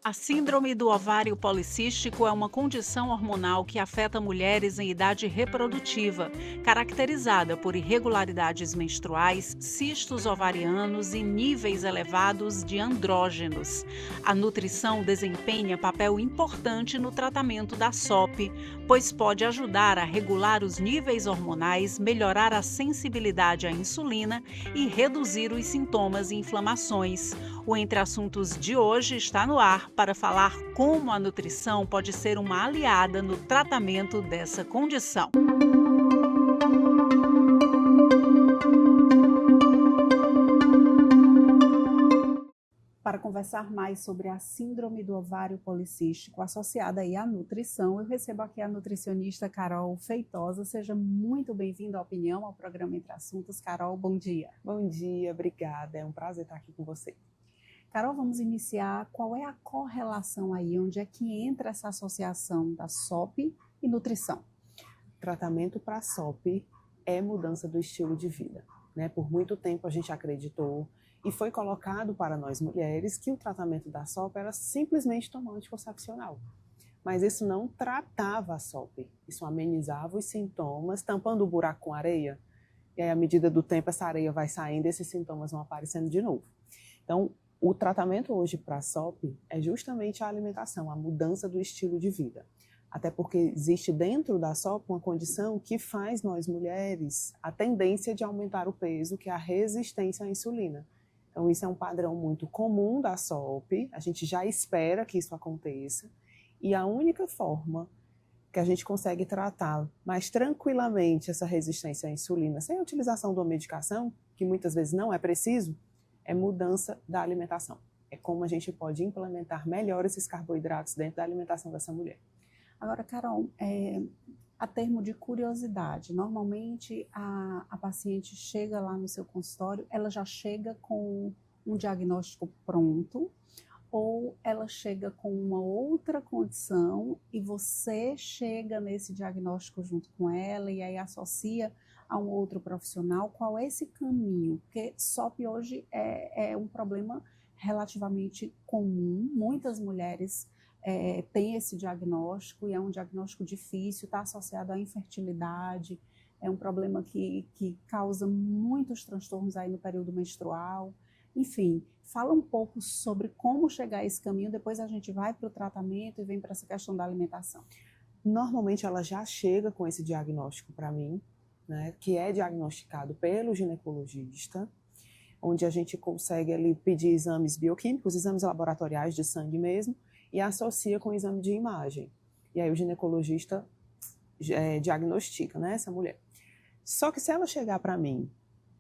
A síndrome do ovário policístico é uma condição hormonal que afeta mulheres em idade reprodutiva, caracterizada por irregularidades menstruais, cistos ovarianos e níveis elevados de andrógenos. A nutrição desempenha papel importante no tratamento da SOP, pois pode ajudar a regular os níveis hormonais, melhorar a sensibilidade à insulina e reduzir os sintomas e inflamações. O Entre Assuntos de hoje está no ar para falar como a nutrição pode ser uma aliada no tratamento dessa condição. Para conversar mais sobre a síndrome do ovário policístico associada aí à nutrição, eu recebo aqui a nutricionista Carol Feitosa. Seja muito bem-vinda à Opinião, ao programa Entre Assuntos. Carol, bom dia. Bom dia, obrigada. É um prazer estar aqui com você. Carol, vamos iniciar. Qual é a correlação aí? Onde é que entra essa associação da SOP e nutrição? Tratamento para SOP é mudança do estilo de vida, né? Por muito tempo a gente acreditou e foi colocado para nós mulheres que o tratamento da SOP era simplesmente tomar anticoncepcional. Mas isso não tratava a SOP, isso amenizava os sintomas, tampando o buraco com areia. E aí, à medida do tempo, essa areia vai saindo e esses sintomas vão aparecendo de novo. Então, o tratamento hoje para a SOP é justamente a alimentação, a mudança do estilo de vida. Até porque existe dentro da SOP uma condição que faz nós mulheres a tendência de aumentar o peso, que é a resistência à insulina. Então, isso é um padrão muito comum da SOP, a gente já espera que isso aconteça, e a única forma que a gente consegue tratar mais tranquilamente essa resistência à insulina, sem a utilização de uma medicação, que muitas vezes não é preciso, é mudança da alimentação. É como a gente pode implementar melhor esses carboidratos dentro da alimentação dessa mulher. Agora, Carol, a termo de curiosidade, normalmente a paciente chega lá no seu consultório, ela já chega com um diagnóstico pronto, ou ela chega com uma outra condição e você chega nesse diagnóstico junto com ela e aí associa a um outro profissional? Qual é esse caminho? Porque SOP hoje é um problema relativamente comum, muitas mulheres têm esse diagnóstico e é um diagnóstico difícil, está associado à infertilidade, é um problema que causa muitos transtornos aí no período menstrual. Enfim, fala um pouco sobre como chegar a esse caminho, depois a gente vai para o tratamento e vem para essa questão da alimentação. Normalmente ela já chega com esse diagnóstico para mim, né, que é diagnosticado pelo ginecologista, onde a gente consegue ali pedir exames bioquímicos, exames laboratoriais de sangue mesmo, e associa com o exame de imagem. E aí o ginecologista diagnostica, né, essa mulher. Só que se ela chegar para mim,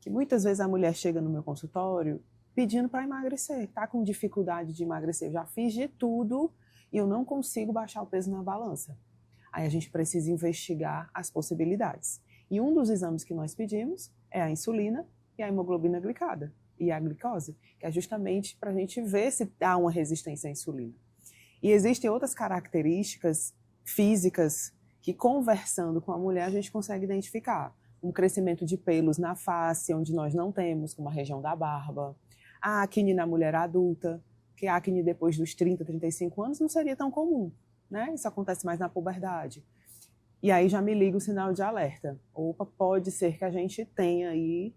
que muitas vezes a mulher chega no meu consultório pedindo para emagrecer, está com dificuldade de emagrecer, eu já fiz de tudo e eu não consigo baixar o peso na balança. Aí a gente precisa investigar as possibilidades. E um dos exames que nós pedimos é a insulina e a hemoglobina glicada e a glicose, que é justamente para a gente ver se há uma resistência à insulina. E existem outras características físicas que, conversando com a mulher, a gente consegue identificar. Um crescimento de pelos na face, onde nós não temos, como a região da barba. A acne na mulher adulta, que a acne depois dos 30, 35 anos não seria tão comum, né? Isso acontece mais na puberdade. E aí já me liga o sinal de alerta. Opa, pode ser que a gente tenha aí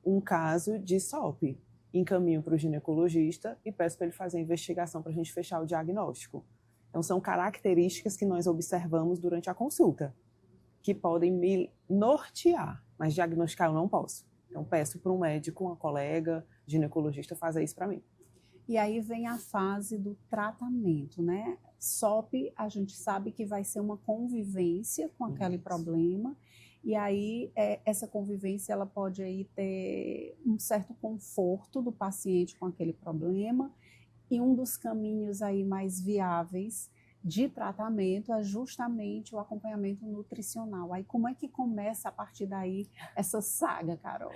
um caso de SOP. Encaminho para o ginecologista e peço para ele fazer a investigação para a gente fechar o diagnóstico. Então, são características que nós observamos durante a consulta, que podem me nortear, mas diagnosticar eu não posso. Então, peço para um médico, uma colega, ginecologista, fazer isso para mim. E aí vem a fase do tratamento, né? SOP, a gente sabe que vai ser uma convivência com aquele problema, e aí essa convivência ela pode aí ter um certo conforto do paciente com aquele problema, e um dos caminhos aí mais viáveis de tratamento é justamente o acompanhamento nutricional. Aí como é que começa a partir daí essa saga, Carol?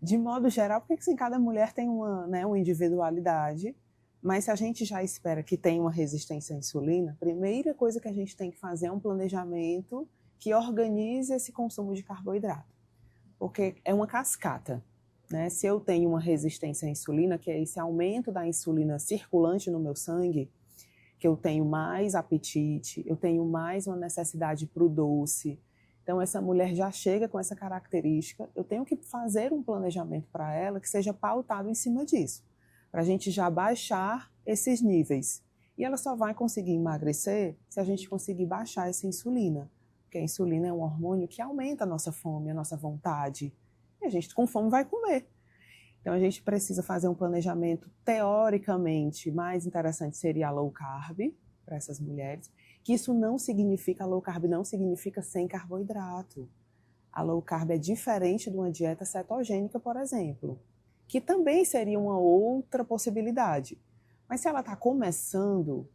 De modo geral, porque assim, cada mulher tem uma individualidade, mas se a gente já espera que tenha uma resistência à insulina, a primeira coisa que a gente tem que fazer é um planejamento que organize esse consumo de carboidrato, porque é uma cascata, né? Se eu tenho uma resistência à insulina, que é esse aumento da insulina circulante no meu sangue, que eu tenho mais apetite, eu tenho mais uma necessidade para o doce. Então, essa mulher já chega com essa característica, eu tenho que fazer um planejamento para ela que seja pautado em cima disso, para a gente já baixar esses níveis. E ela só vai conseguir emagrecer se a gente conseguir baixar essa insulina, porque a insulina é um hormônio que aumenta a nossa fome, a nossa vontade, e a gente com fome vai comer. Então, a gente precisa fazer um planejamento, teoricamente, mais interessante seria a low carb, para essas mulheres, que isso não significa, a low carb não significa sem carboidrato. A low carb é diferente de uma dieta cetogênica, por exemplo, que também seria uma outra possibilidade. Mas se ela está começando,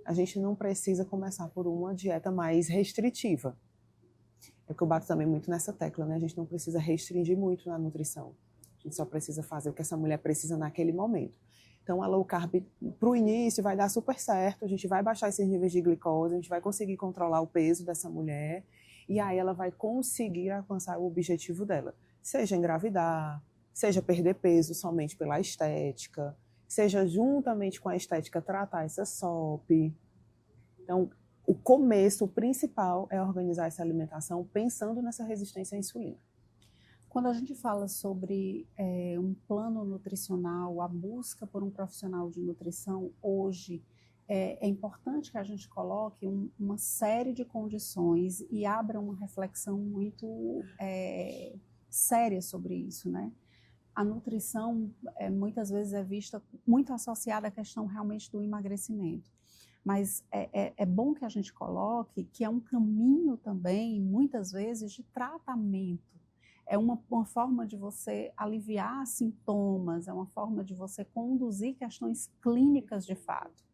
a gente não precisa começar por uma dieta mais restritiva. É que eu bato também muito nessa tecla, né? A gente não precisa restringir muito na nutrição. A gente só precisa fazer o que essa mulher precisa naquele momento. Então, a low carb, para o início, vai dar super certo, a gente vai baixar esses níveis de glicose, a gente vai conseguir controlar o peso dessa mulher, e aí ela vai conseguir alcançar o objetivo dela. Seja engravidar, seja perder peso somente pela estética, seja juntamente com a estética tratar essa SOP. Então, o começo, o principal, é organizar essa alimentação pensando nessa resistência à insulina. Quando a gente fala sobre um plano nutricional, a busca por um profissional de nutrição, hoje é importante que a gente coloque uma série de condições e abra uma reflexão muito séria sobre isso, né? A nutrição muitas vezes é vista muito associada à questão realmente do emagrecimento. Mas é bom que a gente coloque que é um caminho também, muitas vezes, de tratamento. É uma forma de você aliviar sintomas, é uma forma de você conduzir questões clínicas de fato.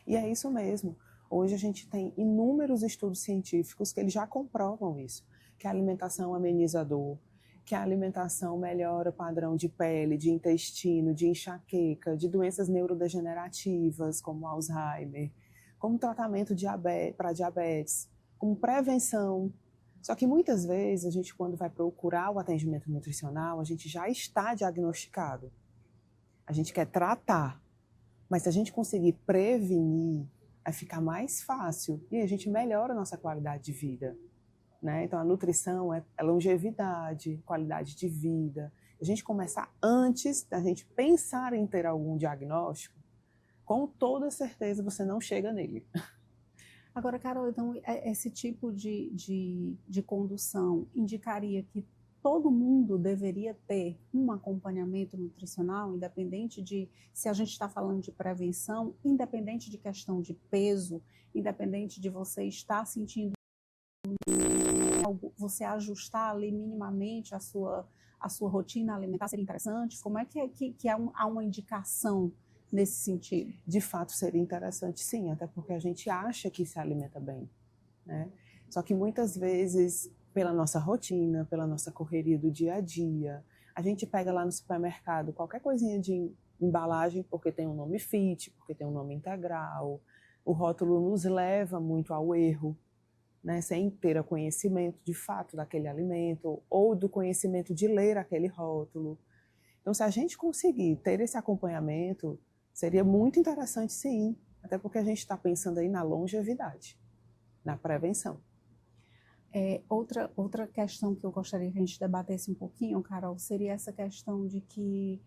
E é isso mesmo. Hoje a gente tem inúmeros estudos científicos que eles já comprovam isso, que a alimentação ameniza a dor, que a alimentação melhora o padrão de pele, de intestino, de enxaqueca, de doenças neurodegenerativas, como Alzheimer, como tratamento para diabetes, como prevenção. Só que muitas vezes a gente, quando vai procurar o atendimento nutricional, a gente já está diagnosticado. A gente quer tratar, mas se a gente conseguir prevenir, vai ficar mais fácil e a gente melhora a nossa qualidade de vida. Né? Então, a nutrição é longevidade, qualidade de vida. A gente começar antes da gente pensar em ter algum diagnóstico, com toda certeza você não chega nele. Agora, Carol, então, esse tipo de condução indicaria que todo mundo deveria ter um acompanhamento nutricional, independente de se a gente está falando de prevenção, independente de questão de peso, independente de você estar sentindo algo, você ajustar ali minimamente a sua rotina alimentar, seria interessante? Como é que há uma indicação nesse sentido? De fato, seria interessante, sim, até porque a gente acha que se alimenta bem, né? Só que muitas vezes, pela nossa rotina, pela nossa correria do dia a dia, a gente pega lá no supermercado qualquer coisinha de embalagem porque tem um nome fit, porque tem um nome integral. O rótulo nos leva muito ao erro, né? Sem ter o conhecimento de fato daquele alimento ou do conhecimento de ler aquele rótulo. Então, se a gente conseguir ter esse acompanhamento, seria muito interessante, sim, até porque a gente está pensando aí na longevidade, na prevenção. Outra questão que eu gostaria que a gente debatesse um pouquinho, Carol, seria essa questão de que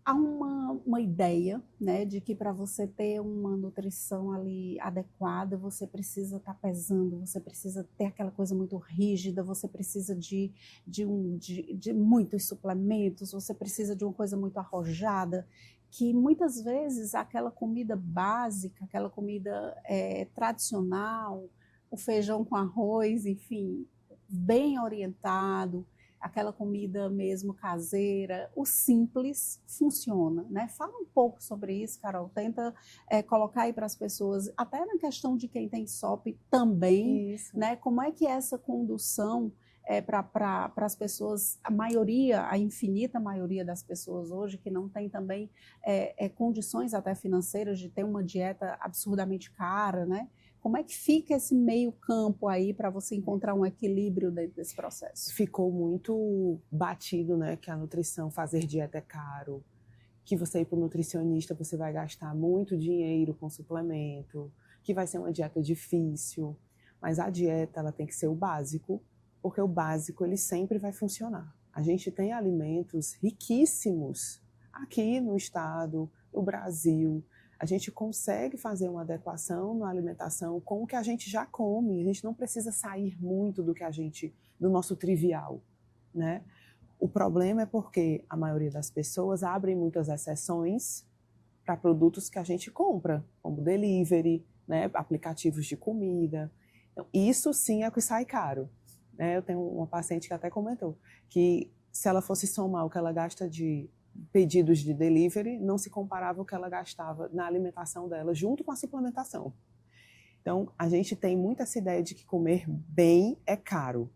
há uma ideia, né, de que para você ter uma nutrição ali adequada, você precisa estar pesando, você precisa ter aquela coisa muito rígida, você precisa de muitos suplementos, você precisa de uma coisa muito arrojada, que muitas vezes aquela comida básica, aquela comida tradicional, o feijão com arroz, enfim, bem orientado, aquela comida mesmo caseira, o simples funciona, né? Fala um pouco sobre isso, Carol, tenta colocar aí para as pessoas, até na questão de quem tem SOP também, Isso. Né? Como é que é essa condução para as pessoas, a maioria, a infinita maioria das pessoas hoje que não tem também condições até financeiras de ter uma dieta absurdamente cara, né? Como é que fica esse meio campo aí para você encontrar um equilíbrio dentro desse processo? Ficou muito batido, né, que a nutrição, fazer dieta é caro, que você ir para o nutricionista, você vai gastar muito dinheiro com suplemento, que vai ser uma dieta difícil, mas a dieta ela tem que ser o básico, porque o básico ele sempre vai funcionar. A gente tem alimentos riquíssimos aqui no estado, no Brasil. A gente consegue fazer uma adequação na alimentação com o que a gente já come. A gente não precisa sair muito do nosso trivial, né? O problema é porque a maioria das pessoas abrem muitas exceções para produtos que a gente compra, como delivery, né, aplicativos de comida. Então, isso sim é o que sai caro. Né? Eu tenho uma paciente que até comentou que se ela fosse somar o que ela gasta de pedidos de delivery, não se comparava o que ela gastava na alimentação dela, junto com a suplementação. Então, a gente tem muito essa ideia de que comer bem é caro.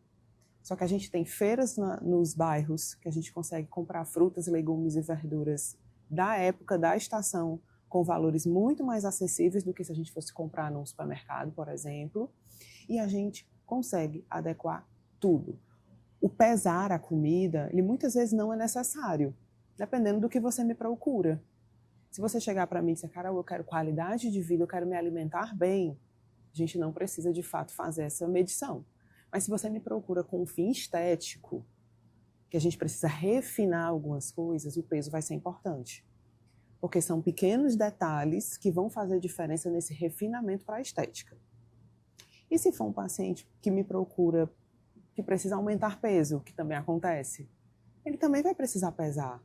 Só que a gente tem feiras nos bairros que a gente consegue comprar frutas, legumes e verduras da época, da estação, com valores muito mais acessíveis do que se a gente fosse comprar num supermercado, por exemplo. E a gente consegue adequar tudo. O pesar a comida, ele muitas vezes não é necessário, dependendo do que você me procura. Se você chegar para mim e dizer, cara, eu quero qualidade de vida, eu quero me alimentar bem, a gente não precisa de fato fazer essa medição. Mas se você me procura com um fim estético, que a gente precisa refinar algumas coisas, o peso vai ser importante. Porque são pequenos detalhes que vão fazer diferença nesse refinamento para a estética. E se for um paciente que me procura, que precisa aumentar peso, que também acontece, ele também vai precisar pesar.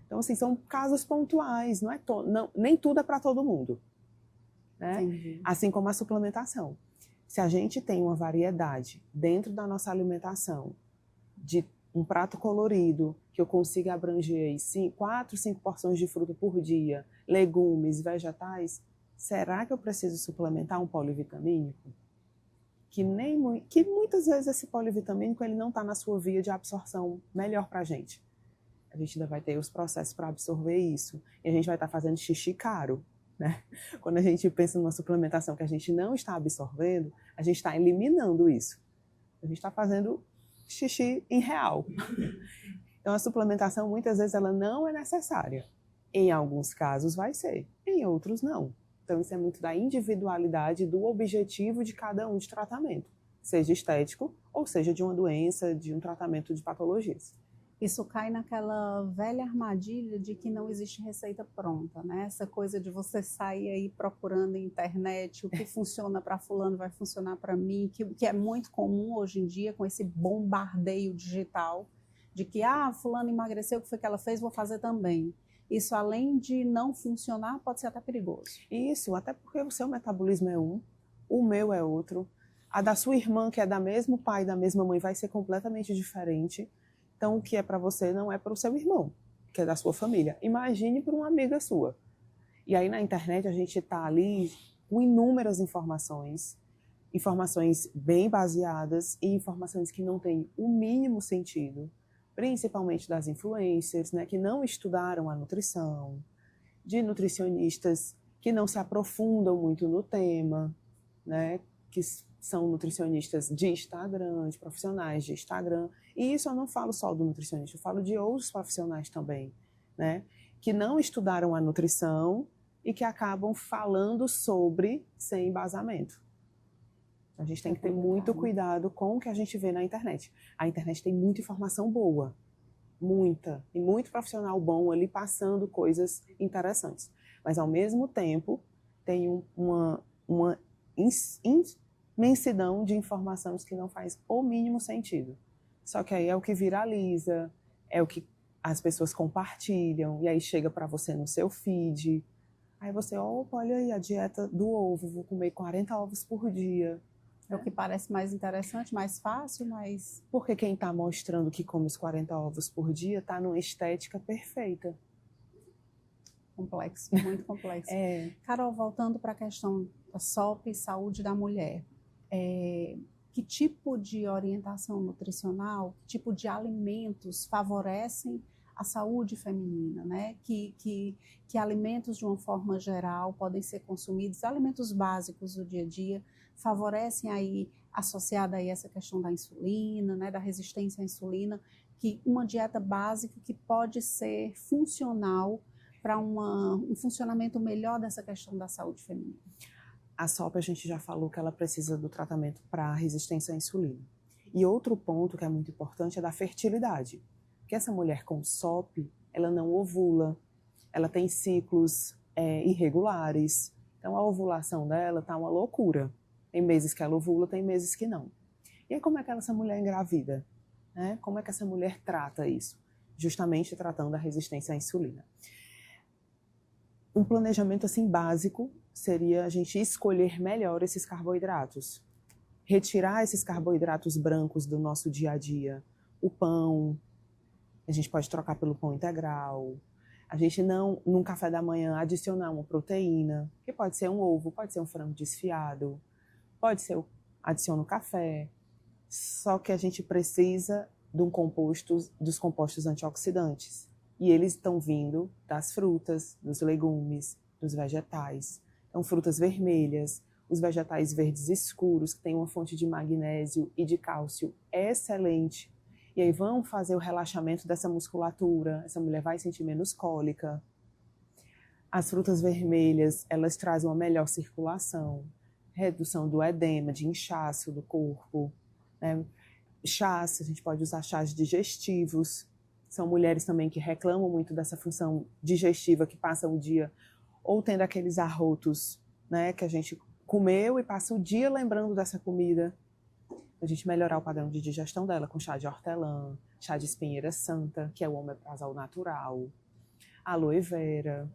Então, assim, são casos pontuais, nem tudo é para todo mundo. Né? Assim como a suplementação. Se a gente tem uma variedade dentro da nossa alimentação, de um prato colorido, que eu consiga abranger 4, 5 porções de fruta por dia, legumes, vegetais, será que eu preciso suplementar um polivitamínico? Que muitas vezes esse polivitamínico ele não está na sua via de absorção melhor para a gente. A gente ainda vai ter os processos para absorver isso. E a gente vai estar fazendo xixi caro. Né? Quando a gente pensa numa suplementação que a gente não está absorvendo, a gente está eliminando isso. A gente está fazendo xixi em real. Então a suplementação muitas vezes ela não é necessária. Em alguns casos vai ser, em outros não. Então isso é muito da individualidade, do objetivo de cada um de tratamento, seja estético ou seja de uma doença, de um tratamento de patologias. Isso cai naquela velha armadilha de que não existe receita pronta, né? Essa coisa de você sair aí procurando na internet o que funciona para fulano vai funcionar para mim, que é muito comum hoje em dia com esse bombardeio digital de que, fulano emagreceu, o que foi que ela fez, vou fazer também. Isso, além de não funcionar, pode ser até perigoso. Isso, até porque o seu metabolismo é um, o meu é outro, a da sua irmã, que é da mesmo pai e da mesma mãe, vai ser completamente diferente. Então, o que é para você não é para o seu irmão, que é da sua família. Imagine para uma amiga sua. E aí na internet a gente está ali com inúmeras informações bem baseadas e informações que não têm o mínimo sentido, principalmente das influencers, né, que não estudaram a nutrição, de nutricionistas que não se aprofundam muito no tema, né, que são nutricionistas de Instagram, de profissionais de Instagram. E isso eu não falo só do nutricionista, eu falo de outros profissionais também, né? Que não estudaram a nutrição e que acabam falando sobre sem embasamento. A gente tem que ter muito cuidado com o que a gente vê na internet. A internet tem muita informação boa, muita, e muito profissional bom ali passando coisas interessantes. Mas, ao mesmo tempo, tem uma imensidão de informações que não faz o mínimo sentido. Só que aí é o que viraliza, é o que as pessoas compartilham, e aí chega para você no seu feed. Aí você, opa, olha aí a dieta do ovo, vou comer 40 ovos por dia. É o que parece mais interessante, mais fácil, mas... Porque quem está mostrando que come os 40 ovos por dia está numa estética perfeita. Complexo, muito complexo. Carol, voltando para a questão da SOP, saúde da mulher. Que tipo de orientação nutricional, que tipo de alimentos favorecem a saúde feminina, né? Que alimentos, de uma forma geral, podem ser consumidos, alimentos básicos do dia a dia, favorecem aí, associada aí essa questão da insulina, né? Da resistência à insulina, que uma dieta básica que pode ser funcional para um funcionamento melhor dessa questão da saúde feminina? A SOP a gente já falou que ela precisa do tratamento para resistência à insulina. E outro ponto que é muito importante é da fertilidade. Porque essa mulher com SOP, ela não ovula, ela tem ciclos irregulares. Então a ovulação dela tá uma loucura. Tem meses que ela ovula, tem meses que não. E aí como é que essa mulher engravida? Né? Como é que essa mulher trata isso? Justamente tratando a resistência à insulina. Um planejamento assim básico seria a gente escolher melhor esses carboidratos. Retirar esses carboidratos brancos do nosso dia a dia. O pão, a gente pode trocar pelo pão integral. A gente não, num café da manhã, adicionar uma proteína, que pode ser um ovo, pode ser um frango desfiado, pode ser, adiciona o café. Só que a gente precisa dos compostos antioxidantes. E eles estão vindo das frutas, dos legumes, dos vegetais. Então, frutas vermelhas, os vegetais verdes escuros, que têm uma fonte de magnésio e de cálcio excelente. E aí vão fazer o relaxamento dessa musculatura, essa mulher vai sentir menos cólica. As frutas vermelhas, elas trazem uma melhor circulação, redução do edema, de inchaço do corpo. Né? Chás, a gente pode usar chás digestivos. São mulheres também que reclamam muito dessa função digestiva, que passam o dia ou tendo aqueles arrotos, né, que a gente comeu e passa o dia lembrando dessa comida. A gente melhorar o padrão de digestão dela com chá de hortelã, chá de espinheira santa, que é o omeprazol natural, aloe vera.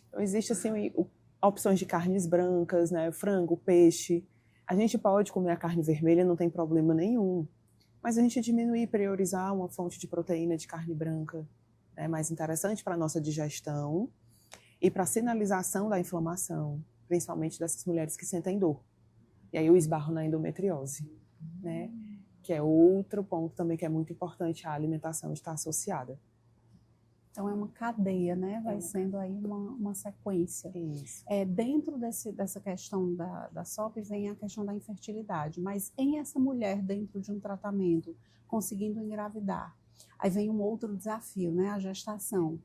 Então, existe assim, opções de carnes brancas, né, frango, peixe. A gente pode comer a carne vermelha, não tem problema nenhum. Mas a gente diminuir e priorizar uma fonte de proteína de carne branca é mais interessante para a nossa digestão e para a sinalização da inflamação, principalmente dessas mulheres que sentem dor. E aí eu esbarro na endometriose, né? Que é outro ponto também que é muito importante, a alimentação está associada. Então é uma cadeia, né? Vai sendo aí uma sequência. Isso. Dentro dessa questão da SOP vem a questão da infertilidade, mas em essa mulher dentro de um tratamento, conseguindo engravidar, aí vem um outro desafio, né? A gestação.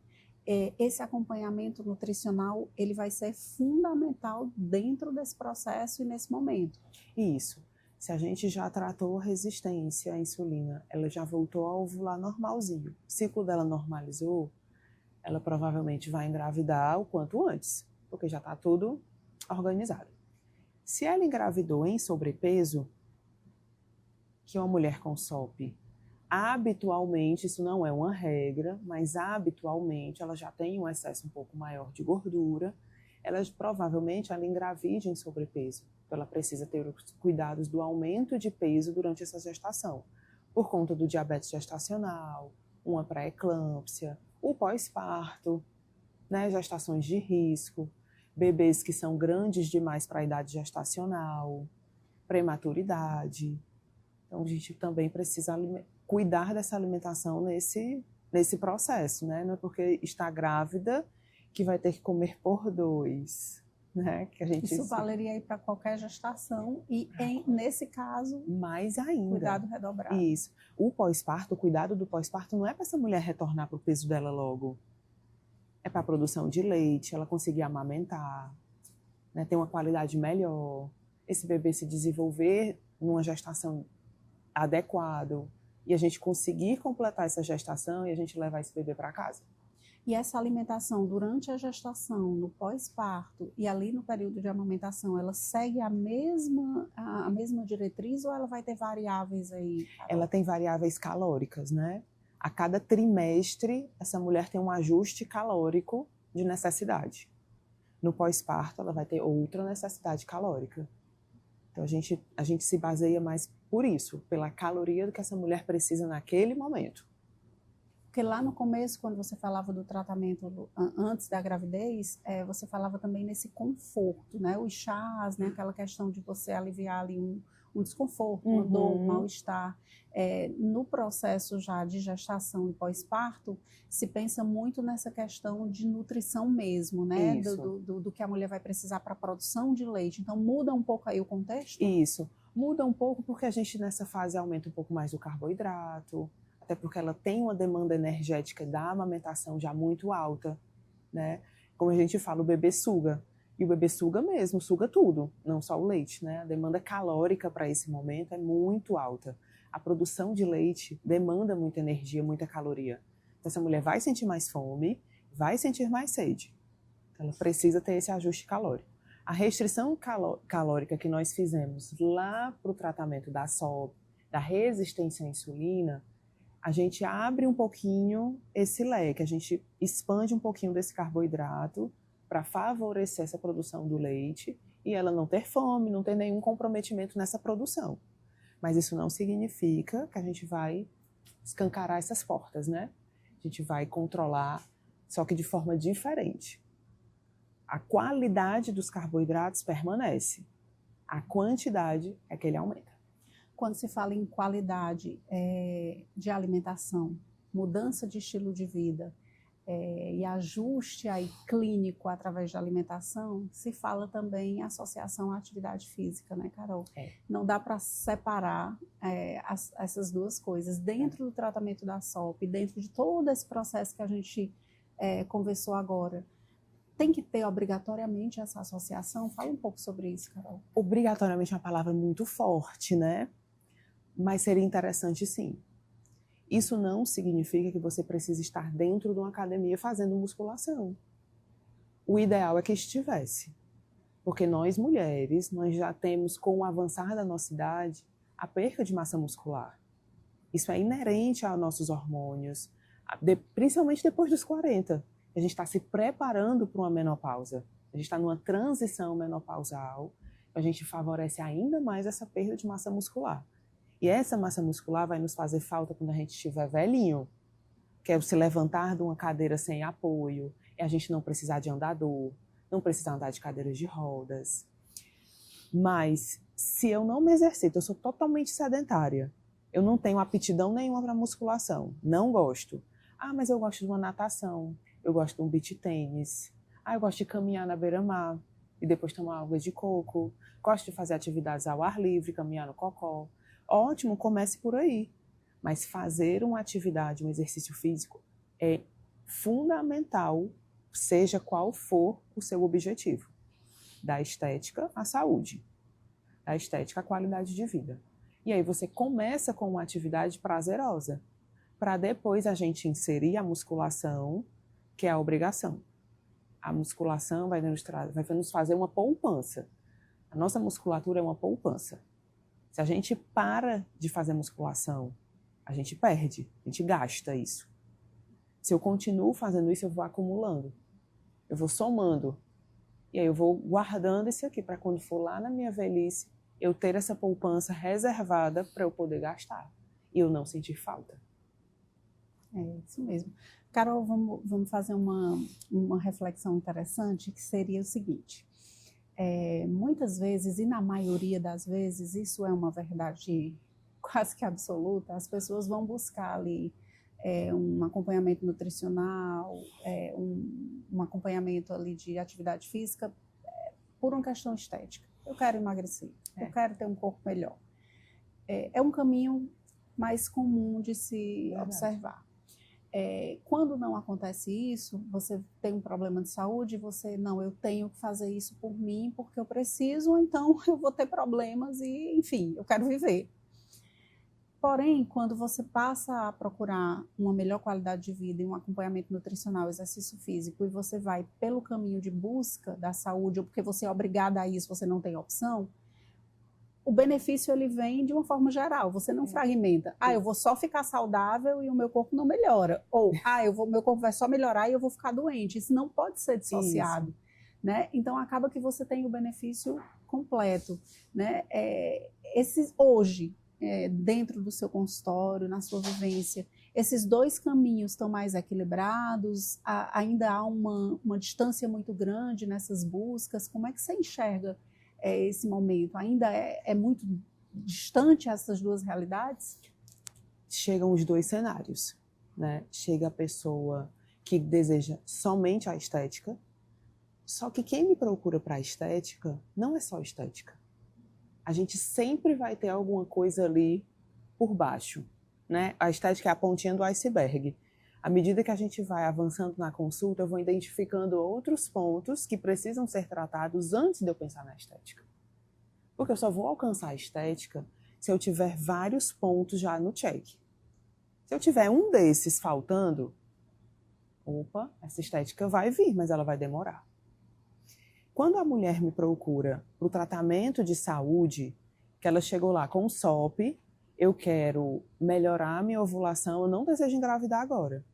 Esse acompanhamento nutricional, ele vai ser fundamental dentro desse processo e nesse momento. Isso. Se a gente já tratou resistência à insulina, ela já voltou a ovular normalzinho, o ciclo dela normalizou, ela provavelmente vai engravidar o quanto antes, porque já está tudo organizado. Se ela engravidou em sobrepeso, que uma mulher com SOP, habitualmente, isso não é uma regra, mas habitualmente ela já tem um excesso um pouco maior de gordura, provavelmente ela engravide em sobrepeso. Ela precisa ter os cuidados do aumento de peso durante essa gestação, por conta do diabetes gestacional, uma pré-eclâmpsia, o pós-parto, né, gestações de risco, bebês que são grandes demais para a idade gestacional, prematuridade. Então, a gente também precisa cuidar dessa alimentação nesse processo, né? Não é porque está grávida que vai ter que comer por 2. Né? Que a gente Isso valeria aí para qualquer gestação e, nesse caso, mais ainda. Cuidado redobrado. Isso. O pós-parto, o cuidado do pós-parto não é para essa mulher retornar para o peso dela logo. É para a produção de leite, ela conseguir amamentar, né? Ter uma qualidade melhor, esse bebê se desenvolver numa gestação adequada e a gente conseguir completar essa gestação e a gente levar esse bebê para casa. E essa alimentação durante a gestação, no pós-parto e ali no período de amamentação, ela segue a mesma diretriz ou ela vai ter variáveis aí? Ela tem variáveis calóricas, né? A cada trimestre, essa mulher tem um ajuste calórico de necessidade. No pós-parto, ela vai ter outra necessidade calórica. Então, a gente se baseia mais por isso, pela caloria do que essa mulher precisa naquele momento. Porque lá no começo, quando você falava do tratamento antes da gravidez, você falava também nesse conforto, né? Os chás, né? Aquela questão de você aliviar ali um desconforto, uma dor, um mal-estar. No processo já de gestação e pós-parto, se pensa muito nessa questão de nutrição mesmo, né? Do que a mulher vai precisar para a produção de leite. Então, muda um pouco aí o contexto? Isso. Muda um pouco porque a gente nessa fase aumenta um pouco mais o carboidrato, até porque ela tem uma demanda energética da amamentação já muito alta. né? Como a gente fala, o bebê suga. E o bebê suga mesmo, suga tudo, não só o leite, né? A demanda calórica para esse momento é muito alta. A produção de leite demanda muita energia, muita caloria. Então, essa mulher vai sentir mais fome, vai sentir mais sede. Ela precisa ter esse ajuste calórico. A restrição calórica que nós fizemos lá para o tratamento da SOP, da resistência à insulina, a gente abre um pouquinho esse leque, a gente expande um pouquinho desse carboidrato para favorecer essa produção do leite e ela não ter fome, não ter nenhum comprometimento nessa produção. Mas isso não significa que a gente vai escancarar essas portas, né? A gente vai controlar, só que de forma diferente. A qualidade dos carboidratos permanece, a quantidade é que ele aumenta. Quando se fala em qualidade de alimentação, mudança de estilo de vida e ajuste aí clínico através da alimentação, se fala também em associação à atividade física, né, Carol? Não dá para separar essas duas coisas. Dentro do tratamento da SOP, dentro de todo esse processo que a gente conversou agora, tem que ter obrigatoriamente essa associação? Fala um pouco sobre isso, Carol. Obrigatoriamente é uma palavra muito forte, né? Mas seria interessante sim. Isso não significa que você precisa estar dentro de uma academia fazendo musculação. O ideal é que estivesse. Porque nós mulheres, nós já temos, com o avançar da nossa idade, a perca de massa muscular. Isso é inerente aos nossos hormônios, principalmente depois dos 40. A gente está se preparando para uma menopausa. A gente está numa transição menopausal. A gente favorece ainda mais essa perda de massa muscular. E essa massa muscular vai nos fazer falta quando a gente estiver velhinho, que é se levantar de uma cadeira sem apoio, é a gente não precisar de andador, não precisar andar de cadeiras de rodas. Mas se eu não me exercito, eu sou totalmente sedentária, eu não tenho aptidão nenhuma para musculação, não gosto. Ah, mas eu gosto de uma natação, eu gosto de um beach tênis, eu gosto de caminhar na beira-mar e depois tomar água de coco, gosto de fazer atividades ao ar livre, caminhar no cocó. Ótimo, comece por aí. Mas fazer uma atividade, um exercício físico é fundamental, seja qual for o seu objetivo. Da estética à saúde, da estética à qualidade de vida. E aí você começa com uma atividade prazerosa, para depois a gente inserir a musculação, que é a obrigação. A musculação vai nos fazer uma poupança. A nossa musculatura é uma poupança. Se a gente para de fazer musculação, a gente perde, a gente gasta isso. Se eu continuo fazendo isso, eu vou acumulando, eu vou somando. E aí eu vou guardando isso aqui para quando for lá na minha velhice, eu ter essa poupança reservada para eu poder gastar e eu não sentir falta. É isso mesmo. Carol, vamos fazer uma reflexão interessante, que seria o seguinte. Muitas vezes, e na maioria das vezes, isso é uma verdade quase que absoluta, as pessoas vão buscar ali um acompanhamento nutricional, um acompanhamento ali de atividade física por uma questão estética. Eu quero emagrecer, eu quero ter um corpo melhor. É um caminho mais comum de se observar. Quando não acontece isso, você tem um problema de saúde, eu tenho que fazer isso por mim, porque eu preciso, ou então eu vou ter problemas e, enfim, eu quero viver. Porém, quando você passa a procurar uma melhor qualidade de vida e um acompanhamento nutricional, exercício físico, e você vai pelo caminho de busca da saúde, ou porque você é obrigada a isso, você não tem opção, o benefício ele vem de uma forma geral, você não fragmenta. Eu vou só ficar saudável e o meu corpo não melhora. Ou, meu corpo vai só melhorar e eu vou ficar doente. Isso não pode ser dissociado, né? Então, acaba que você tem o benefício completo, né? Hoje, dentro do seu consultório, na sua vivência, esses dois caminhos estão mais equilibrados? Ainda há uma distância muito grande nessas buscas? Como é que você enxerga esse momento? Ainda é muito distante essas duas realidades? Chegam os dois cenários, né? Chega a pessoa que deseja somente a estética, só que quem me procura para a estética não é só estética. A gente sempre vai ter alguma coisa ali por baixo, né? A estética é a pontinha do iceberg. À medida que a gente vai avançando na consulta, eu vou identificando outros pontos que precisam ser tratados antes de eu pensar na estética. Porque eu só vou alcançar a estética se eu tiver vários pontos já no check. Se eu tiver um desses faltando, opa, essa estética vai vir, mas ela vai demorar. Quando a mulher me procura para o tratamento de saúde, que ela chegou lá com um SOP, eu quero melhorar a minha ovulação, eu não desejo engravidar agora.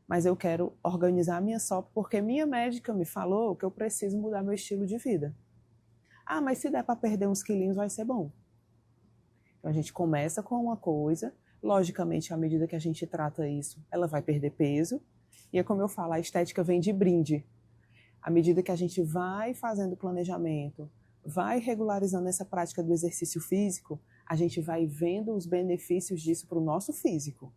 Mas eu quero organizar a minha SOP porque minha médica me falou que eu preciso mudar meu estilo de vida. Ah, mas se der para perder uns quilinhos vai ser bom. Então a gente começa com uma coisa, logicamente à medida que a gente trata isso, ela vai perder peso. E é como eu falo, a estética vem de brinde. À medida que a gente vai fazendo o planejamento, vai regularizando essa prática do exercício físico, a gente vai vendo os benefícios disso para o nosso físico.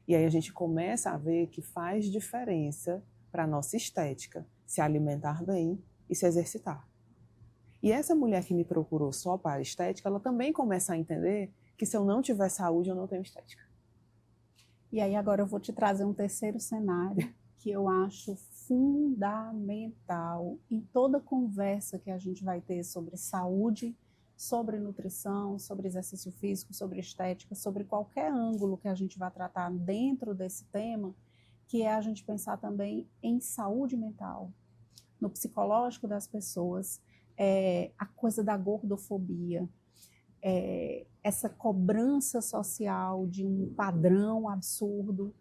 E aí a gente começa a ver que faz diferença para a nossa estética se alimentar bem e se exercitar. E essa mulher que me procurou só para a estética, ela também começa a entender que se eu não tiver saúde, eu não tenho estética. E aí agora eu vou te trazer um terceiro cenário que eu acho fundamental em toda conversa que a gente vai ter sobre saúde, sobre nutrição, sobre exercício físico, sobre estética, sobre qualquer ângulo que a gente vai tratar dentro desse tema, que é a gente pensar também em saúde mental, no psicológico das pessoas, a coisa da gordofobia, essa cobrança social de um padrão absurdo,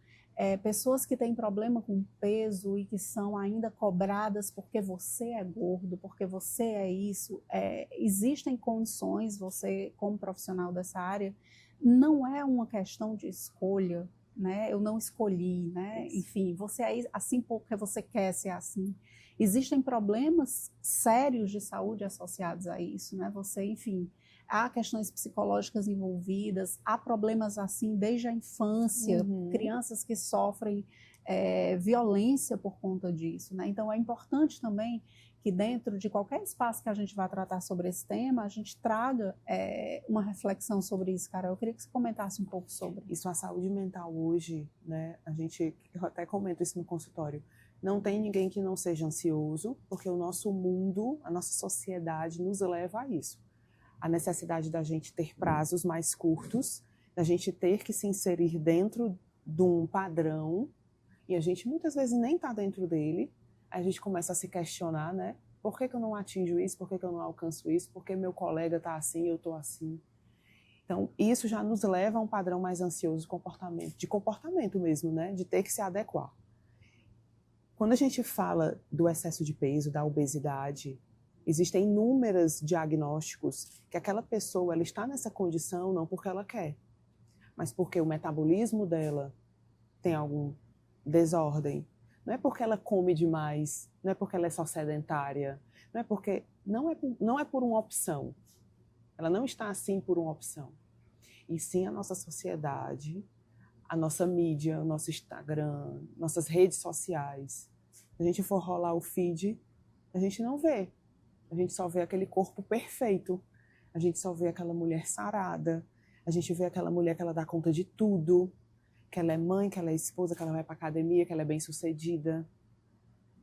pessoas que têm problema com peso e que são ainda cobradas porque você é gordo, porque você é isso. Existem condições, você como profissional dessa área, não é uma questão de escolha, né? Eu não escolhi, né? Enfim, você é assim porque você quer ser assim. Existem problemas sérios de saúde associados a isso, né? Você, enfim, há questões psicológicas envolvidas, há problemas assim desde a infância, crianças que sofrem violência por conta disso, né? Então é importante também que dentro de qualquer espaço que a gente vá tratar sobre esse tema, a gente traga uma reflexão sobre isso, Carol. Eu queria que você comentasse um pouco sobre isso. A saúde mental hoje, né? Eu até comento isso no consultório. Não tem ninguém que não seja ansioso, porque o nosso mundo, a nossa sociedade nos leva a isso. A necessidade da gente ter prazos mais curtos, da gente ter que se inserir dentro de um padrão, e a gente muitas vezes nem está dentro dele, a gente começa a se questionar, né? Por que eu não atinjo isso? Por que eu não alcanço isso? Por que meu colega está assim, eu estou assim? Então, isso já nos leva a um padrão mais ansioso de comportamento mesmo, né? De ter que se adequar. Quando a gente fala do excesso de peso, da obesidade, existem inúmeros diagnósticos que aquela pessoa ela está nessa condição não porque ela quer, mas porque o metabolismo dela tem alguma desordem. Não é porque ela come demais, não é porque ela é só sedentária, não é por uma opção. Ela não está assim por uma opção. E sim a nossa sociedade, a nossa mídia, o nosso Instagram, nossas redes sociais. Se a gente for rolar o feed, a gente não vê. A gente só vê aquele corpo perfeito. A gente só vê aquela mulher sarada. A gente vê aquela mulher que ela dá conta de tudo. Que ela é mãe, que ela é esposa, que ela vai para academia, que ela é bem-sucedida.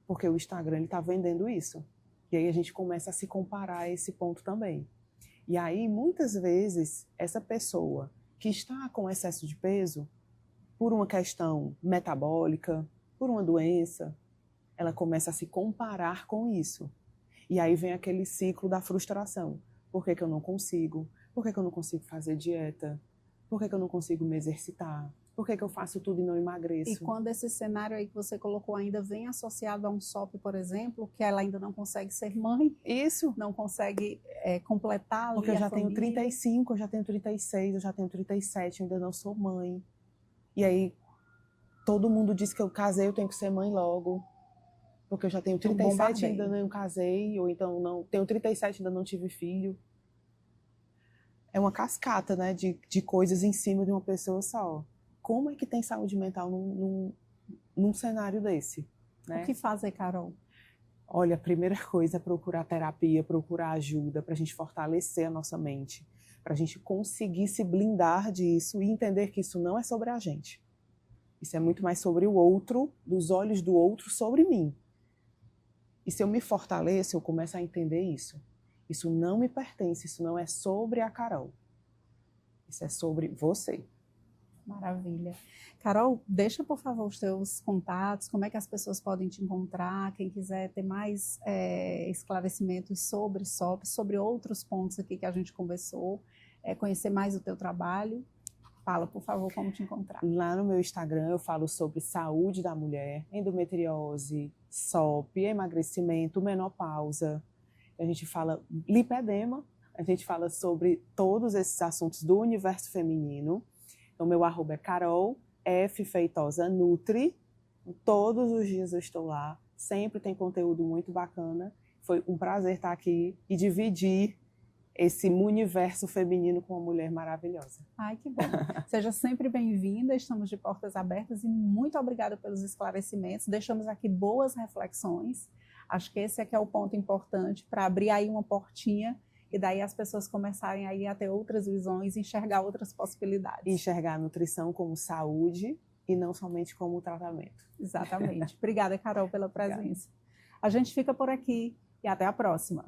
Porque o Instagram está vendendo isso. E aí a gente começa a se comparar a esse ponto também. E aí, muitas vezes, essa pessoa que está com excesso de peso, por uma questão metabólica, por uma doença, ela começa a se comparar com isso. E aí vem aquele ciclo da frustração. Por que eu não consigo? Por que eu não consigo fazer dieta? Por que eu não consigo me exercitar? Por que eu faço tudo e não emagreço? E quando esse cenário aí que você colocou ainda vem associado a um SOP, por exemplo, que ela ainda não consegue ser mãe. Isso. Não consegue completar ali porque eu já a tenho família. 35, eu já tenho 36, eu já tenho 37, eu ainda não sou mãe. E aí todo mundo diz que eu casei, eu tenho que ser mãe logo. Porque eu já tenho 37 e ainda não casei, ou então não tenho 37 e ainda não tive filho. É uma cascata, né, de coisas em cima de uma pessoa só. Como é que tem saúde mental num cenário desse? Né? O que fazer, Carol? Olha, a primeira coisa é procurar terapia, procurar ajuda para a gente fortalecer a nossa mente, para a gente conseguir se blindar disso e entender que isso não é sobre a gente. Isso é muito mais sobre o outro, dos olhos do outro sobre mim. E se eu me fortaleço, eu começo a entender isso. Isso não me pertence, isso não é sobre a Carol. Isso é sobre você. Maravilha. Carol, deixa, por favor, os teus contatos, como é que as pessoas podem te encontrar, quem quiser ter mais esclarecimentos sobre SOP, sobre outros pontos aqui que a gente conversou, conhecer mais o teu trabalho. Fala, por favor, como te encontrar. Lá no meu Instagram eu falo sobre saúde da mulher, endometriose, SOP, emagrecimento, menopausa. A gente fala lipedema, a gente fala sobre todos esses assuntos do universo feminino. Então, meu arroba é Carol F. Feitosa Nutri. Todos os dias eu estou lá, sempre tem conteúdo muito bacana. Foi um prazer estar aqui e dividir esse universo feminino com uma mulher maravilhosa. Ai, que bom. Seja sempre bem-vinda, estamos de portas abertas e muito obrigada pelos esclarecimentos. Deixamos aqui boas reflexões. Acho que esse aqui é o ponto importante para abrir aí uma portinha e daí as pessoas começarem aí a ter outras visões, enxergar outras possibilidades. Enxergar a nutrição como saúde e não somente como tratamento. Exatamente. Obrigada, Carol, pela presença. A gente fica por aqui e até a próxima.